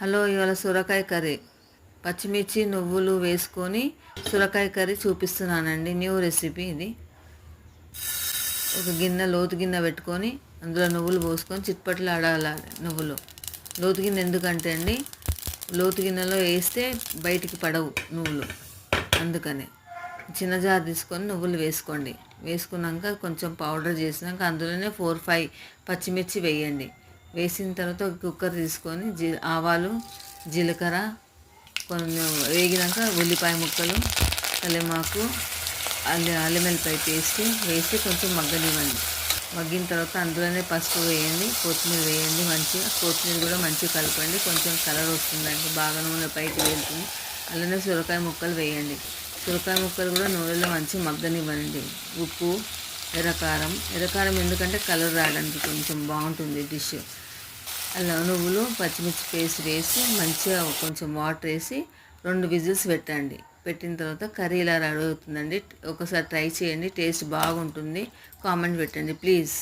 Hello, ఇవాళ సొరకాయ curry, పచ్చిమిర్చి నువ్వులు వేసుకొని సొరకాయ కర్రీ చూపిస్తున్నానండి. న్యూ రెసిపీ ఇది. ఒక గిన్నె, లోతు గిన్నె పెట్టుకొని అందులో నువ్వులు పోసుకొని చిట్పట్లు ఆడాలి. నువ్వులు లోతు గిన్నె ఎందుకంటే అండి, లోతు గిన్నెలో వేస్తే బయటికి పడవు నువ్వులు, అందుకని చిన్న జార్ తీసుకొని నువ్వులు వేసుకోండి. వేసుకున్నాక కొంచెం పౌడర్ చేసినాక అందులోనే 4-5 పచ్చిమిర్చి వేయండి. వేసిన తర్వాత ఒక కుక్కర్ తీసుకొని ఆవాలు, జీలకర్ర కొంచెం వేగినాక ఉల్లిపాయ ముక్కలు, కల్లేమాకు, అల్లం వెల్లిపాయ పేస్ట్ వేసి కొంచెం మగ్గనివ్వండి. మగ్గిన తర్వాత అందులోనే పసుపు వేయండి, కొత్తిమీర వేయండి. మంచిగా కొత్తిమీర కూడా మంచిగా కలపండి. కొంచెం కలర్ వస్తుందండి, బాగా నూనె పైకి వెళ్తుంది. అలానే సొరకాయ ముక్కలు వేయండి. సొరకాయ ముక్కలు కూడా నూనెలో మంచిగా మగ్గనివ్వండి. ఉప్పు, ఎర్రకారం ఎందుకంటే కలర్ రావడానికి కొంచెం బాగుంటుంది డిష్. అలా నువ్వులు, పచ్చిమిర్చి పేస్ట్ వేసి మంచిగా కొంచెం వాటర్ వేసి 2 విజిల్స్ పెట్టండి. పెట్టిన తర్వాత కర్రీ ఇలా రెడీ అవుతుందండి. ఒకసారి ట్రై చేయండి, టేస్ట్ బాగుంటుంది. కామెంట్ పెట్టండి ప్లీజ్.